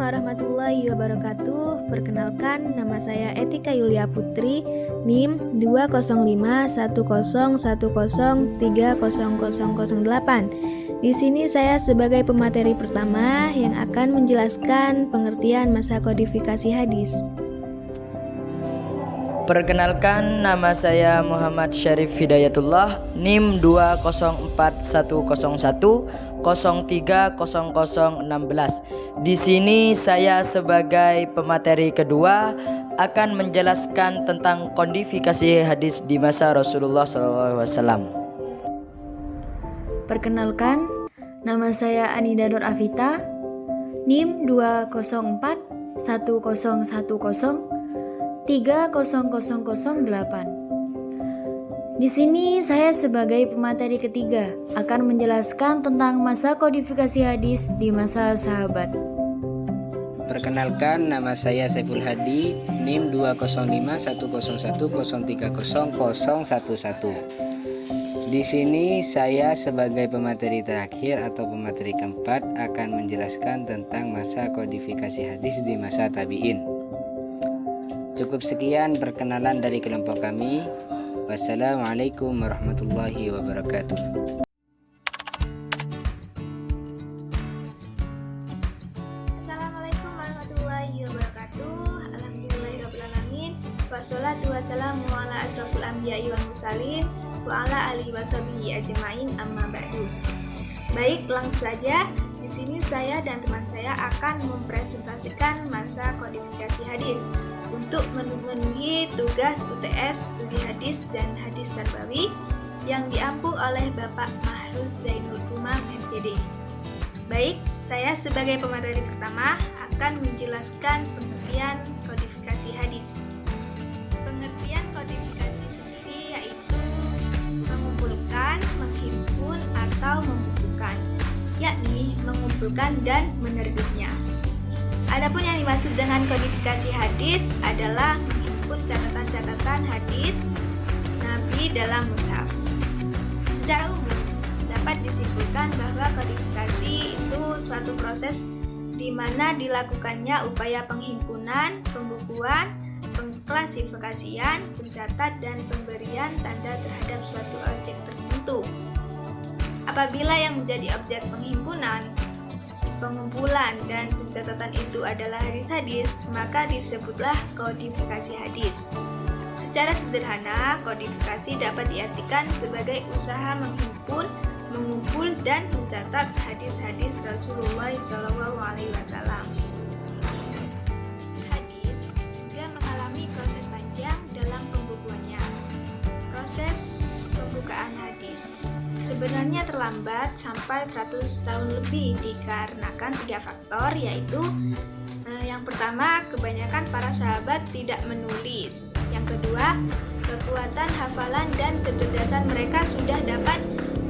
warahmatullahi wabarakatuh. Perkenalkan, nama saya Etika Yulia Putri, NIM 2051010300008. Di sini saya sebagai pemateri pertama yang akan menjelaskan pengertian masa kodifikasi hadis. Perkenalkan, nama saya Muhammad Syarif Hidayatullah, NIM 20411030016. Di sini saya sebagai pemateri kedua akan menjelaskan tentang kodifikasi hadis di masa Rasulullah SAW. Perkenalkan, nama saya Anida Nur Afita, NIM 20411030008. Di sini saya sebagai pemateri ketiga akan menjelaskan tentang masa kodifikasi hadis di masa sahabat. Perkenalkan, nama saya Saiful Hadi, NIM 2051010300011. Di sini saya sebagai pemateri terakhir atau pemateri keempat akan menjelaskan tentang masa kodifikasi hadis di masa tabi'in. Cukup sekian perkenalan dari kelompok kami. Wassalamualaikum warahmatullahi wabarakatuh. Assalamualaikum warahmatullahi wabarakatuh. Alhamdulillahirrahmanirrahim. Wassalatu wassalamu ala asrofil anbiya'i wal mursalin wa ala alihi washabihi ajma'in, amma ba'du. Baik, langsung saja. Di sini saya dan teman saya akan mempresentasikan masa kodifikasi hadis untuk memenuhi tugas UTS Studi Hadis dan Hadis Nabawi yang diampu oleh Bapak Mahruz Zainul Umam MPD. Baik, saya sebagai pemateri pertama akan menjelaskan pengertian kodifikasi hadis. Pengertian kodifikasi sendiri yaitu mengumpulkan, menghimpun, atau membukukan, yakni mengumpulkan dan menerbitnya. Adapun yang dimaksud dengan kodifikasi hadis adalah menghimpun catatan-catatan hadis Nabi dalam mushaf. Secara umum, dapat disimpulkan bahwa kodifikasi itu suatu proses di mana dilakukannya upaya penghimpunan, pembukuan, pengklasifikasian, pencatat, dan pemberian tanda terhadap suatu objek tertentu. Apabila yang menjadi objek penghimpunan, pengumpulan, dan pencatatan itu adalah hadis-hadis, maka disebutlah kodifikasi hadis. Secara sederhana, kodifikasi dapat diartikan sebagai usaha menghimpun, mengumpul, dan mencatat hadis-hadis Rasulullah SAW. Hadis juga mengalami proses panjang dalam pembukuannya. Proses pembukaan hadis sebenarnya terlambat sampai 100 tahun lebih dikarenakan 3 faktor, yaitu yang pertama, kebanyakan para sahabat tidak menulis. Yang kedua, kekuatan hafalan dan kecerdasan mereka sudah dapat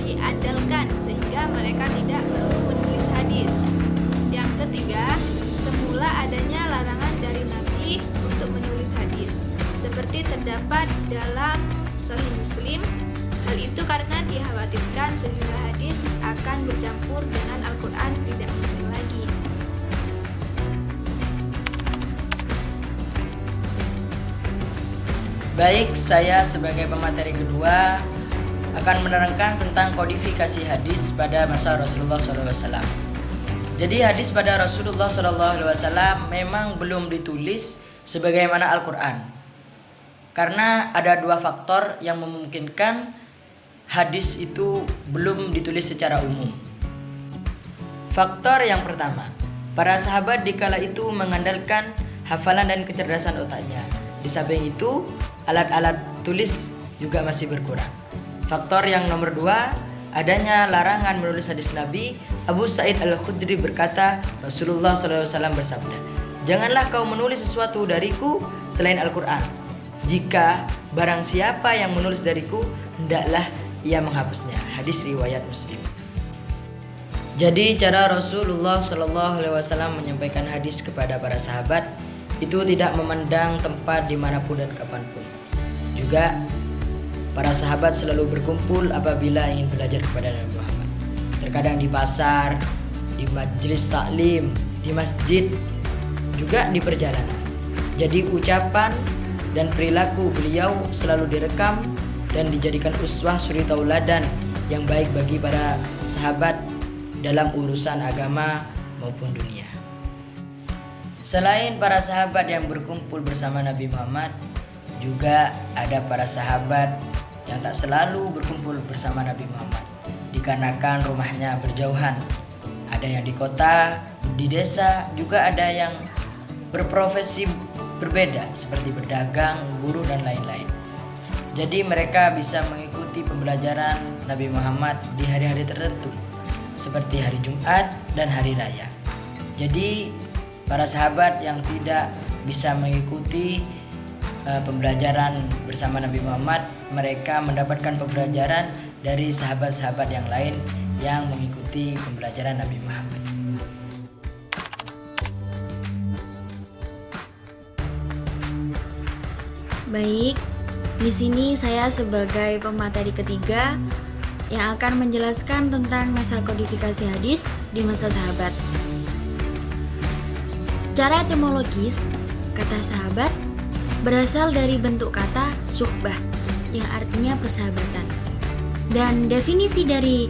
diandalkan sehingga mereka tidak menulis hadis. Yang ketiga, semula adanya larangan dari Nabi untuk menulis hadis, seperti terdapat dalam Sahih Muslim. Hal itu karena dikhawatirkan sejumlah hadis akan bercampur dengan Al-Quran tidak mungkin lagi. Baik, saya sebagai pemateri kedua akan menerangkan tentang kodifikasi hadis pada masa Rasulullah SAW. Jadi hadis pada Rasulullah SAW memang belum ditulis sebagaimana Al-Quran, karena ada 2 faktor yang memungkinkan hadis itu belum ditulis secara umum. Faktor yang pertama, para sahabat dikala itu mengandalkan hafalan dan kecerdasan otaknya. Di samping itu, alat-alat tulis juga masih berkurang. Faktor yang nomor 2, adanya larangan menulis hadis Nabi. Abu Sa'id Al-Khudri berkata, Rasulullah SAW bersabda, "Janganlah kau menulis sesuatu dariku selain Al-Quran. Jika barang siapa yang menulis dariku, hendaklah ia menghapusnya." Hadis riwayat Muslim. Jadi cara Rasulullah SAW menyampaikan hadis kepada para sahabat itu tidak memandang tempat dimanapun dan kapanpun. Juga para sahabat selalu berkumpul apabila ingin belajar kepada Nabi Muhammad. Terkadang di pasar, di majelis taklim, di masjid, juga di perjalanan. Jadi ucapan dan perilaku beliau selalu direkam dan dijadikan uswah suri tauladan yang baik bagi para sahabat dalam urusan agama maupun dunia. Selain para sahabat yang berkumpul bersama Nabi Muhammad, juga ada para sahabat yang tak selalu berkumpul bersama Nabi Muhammad dikarenakan rumahnya berjauhan. Ada yang di kota, di desa, juga ada yang berprofesi berbeda seperti berdagang, guru dan lain-lain. Jadi mereka bisa mengikuti pembelajaran Nabi Muhammad di hari-hari tertentu seperti hari Jumat dan hari raya. Jadi para sahabat yang tidak bisa mengikuti pembelajaran bersama Nabi Muhammad, mereka mendapatkan pembelajaran dari sahabat-sahabat yang lain yang mengikuti pembelajaran Nabi Muhammad. Baik, di sini saya sebagai pemateri ketiga yang akan menjelaskan tentang masa kodifikasi hadis di masa sahabat. Secara etimologis, kata sahabat berasal dari bentuk kata suhbah yang artinya persahabatan. Dan definisi dari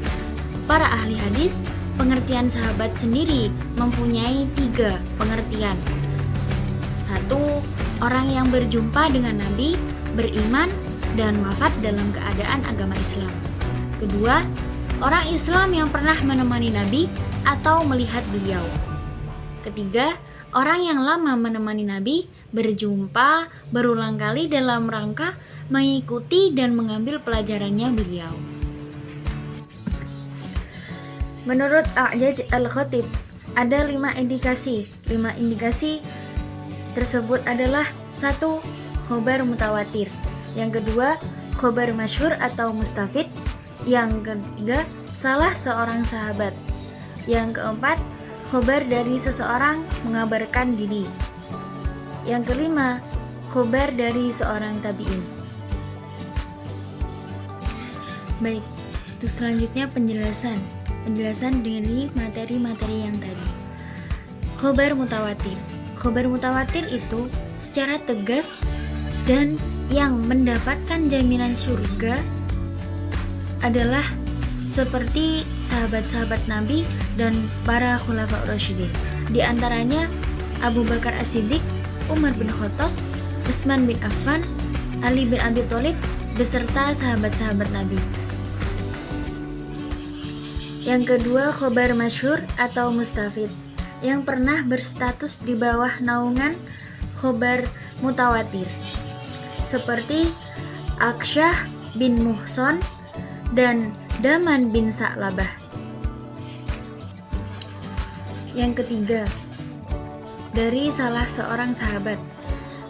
para ahli hadis, pengertian sahabat sendiri mempunyai 3 pengertian. 1. Orang yang berjumpa dengan Nabi, beriman, dan wafat dalam keadaan agama Islam. Kedua, orang Islam yang pernah menemani Nabi atau melihat beliau. Ketiga, orang yang lama menemani Nabi, berjumpa berulang kali dalam rangka mengikuti dan mengambil pelajarannya beliau. Menurut A'jaj Al-Khatib, ada 5 indikasi. 5 indikasi tersebut adalah 1. Khobar mutawatir. Yang kedua, khobar masyhur atau mustafid. Yang ketiga, salah seorang sahabat. Yang keempat, khobar dari seseorang mengabarkan diri. Yang kelima, khobar dari seorang tabi'in. Baik, untuk selanjutnya penjelasan dari materi-materi yang tadi. Khobar mutawatir. Khobar mutawatir itu secara tegas dan yang mendapatkan jaminan surga adalah seperti sahabat-sahabat Nabi dan para khulafa Rasyidin. Di antaranya Abu Bakar As-Siddiq, Umar bin Khattab, Utsman bin Affan, Ali bin Abi Thalib beserta sahabat-sahabat Nabi. Yang kedua, khobar masyhur atau mustafid yang pernah berstatus di bawah naungan khobar mutawatir seperti Aksyah bin Muhson dan Daman bin Sa'labah. Yang ketiga, dari salah seorang sahabat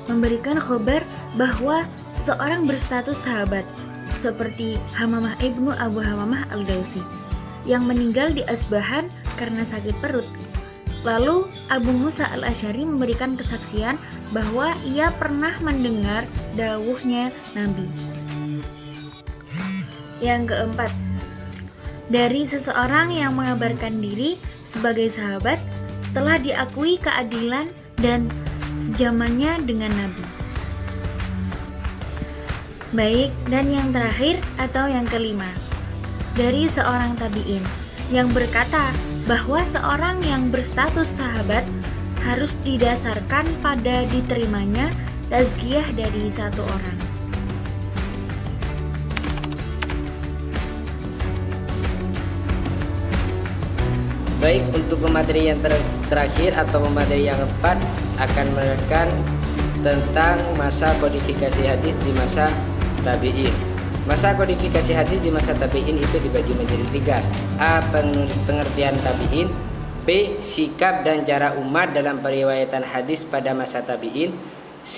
memberikan khobar bahwa seorang berstatus sahabat seperti Hamamah ibnu Abu Hamamah al-Dausi yang meninggal di Asbahan karena sakit perut. Lalu Abu Musa al-Asy'ari memberikan kesaksian bahwa ia pernah mendengar dawuhnya Nabi. Yang keempat, dari seseorang yang mengabarkan diri sebagai sahabat setelah diakui keadilan dan sejamannya dengan Nabi. Baik, dan yang terakhir atau yang kelima, dari seorang tabi'in yang berkata bahwa seorang yang berstatus sahabat harus didasarkan pada diterimanya tazkiyah dari satu orang. Baik, untuk pemateri yang terakhir atau pemateri yang keempat akan menerangkan tentang masa kodifikasi hadis di masa tabi'in. Masa kodifikasi hadis di masa tabi'in itu dibagi menjadi 3. A. Pengertian tabi'in. B. Sikap dan cara umat dalam periwayatan hadis pada masa tabi'in. C.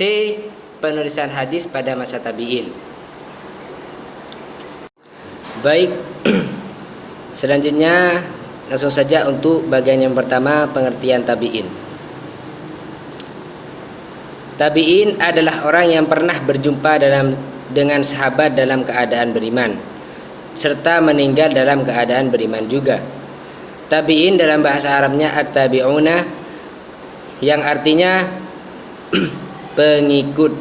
Penulisan hadis pada masa tabi'in. Baik, selanjutnya langsung saja untuk bagian yang pertama, pengertian tabi'in. Tabi'in adalah orang yang pernah berjumpa dengan sahabat dalam keadaan beriman serta meninggal dalam keadaan beriman juga. Tabi'in dalam bahasa Arabnya at-tabi'una yang artinya pengikut.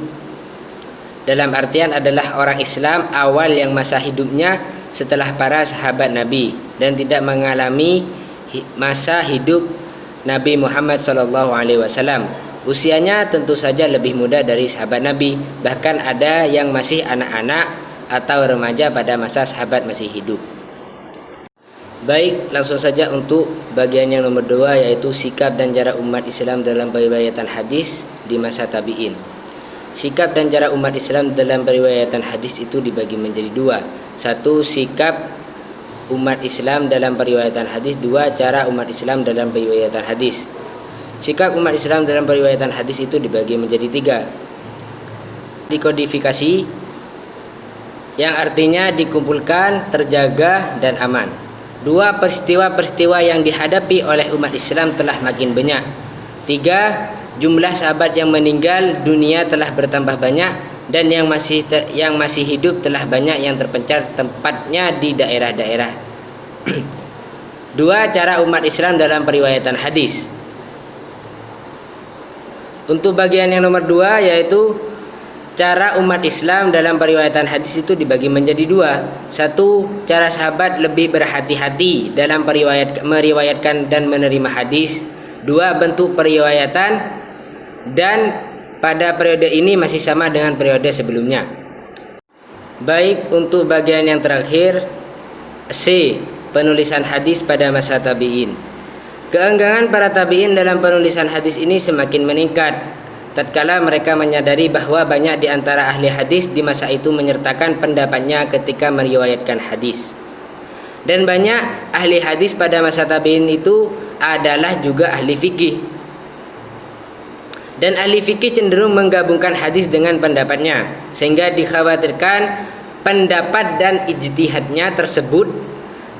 Dalam artian adalah orang Islam awal yang masa hidupnya setelah para sahabat Nabi dan tidak mengalami masa hidup Nabi Muhammad SAW. Usianya tentu saja lebih muda dari sahabat Nabi, bahkan ada yang masih anak-anak atau remaja pada masa sahabat masih hidup. Baik, langsung saja untuk bagian yang nomor 2, yaitu sikap dan jarak umat Islam dalam periwayatan hadis di masa tabi'in. Sikap dan jarak umat Islam dalam periwayatan hadis itu dibagi menjadi 2. 1. Sikap umat Islam dalam periwayatan hadis. 2. Cara umat Islam dalam periwayatan hadis. Sikap umat Islam dalam periwayatan hadis itu dibagi menjadi 3. Dikodifikasi, yang artinya dikumpulkan, terjaga, dan aman. 2. Peristiwa-peristiwa yang dihadapi oleh umat Islam telah makin banyak. 3. Jumlah sahabat yang meninggal dunia telah bertambah banyak, dan yang masih hidup telah banyak yang terpencar tempatnya di daerah-daerah. 2. Cara umat Islam dalam periwayatan hadis. Untuk bagian yang nomor 2, yaitu cara umat Islam dalam periwayatan hadis itu dibagi menjadi 2. 1. Cara sahabat lebih berhati-hati dalam meriwayatkan dan menerima hadis. 2. Bentuk periwayatan, dan pada periode ini masih sama dengan periode sebelumnya. Baik, untuk bagian yang terakhir, C. Penulisan hadis pada masa tabi'in. Keenggangan para tabi'in dalam penulisan hadis ini semakin meningkat tatkala mereka menyadari bahwa banyak di antara ahli hadis di masa itu menyertakan pendapatnya ketika meriwayatkan hadis. Dan banyak ahli hadis pada masa tabi'in itu adalah juga ahli fikih. Dan ahli fikih cenderung menggabungkan hadis dengan pendapatnya, sehingga dikhawatirkan pendapat dan ijtihadnya tersebut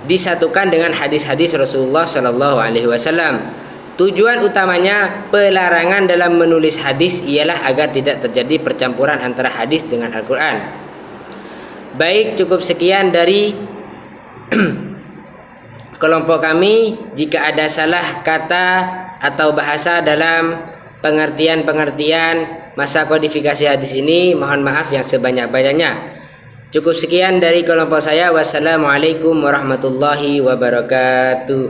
disatukan dengan hadis-hadis Rasulullah SAW. Tujuan utamanya pelarangan dalam menulis hadis ialah agar tidak terjadi percampuran antara hadis dengan Al-Quran. Baik, cukup sekian dari kelompok kami. Jika ada salah kata atau bahasa dalam pengertian masa kodifikasi hadis ini, mohon maaf yang sebanyak-banyaknya. Cukup sekian dari kelompok saya. Wassalamualaikum warahmatullahi wabarakatuh.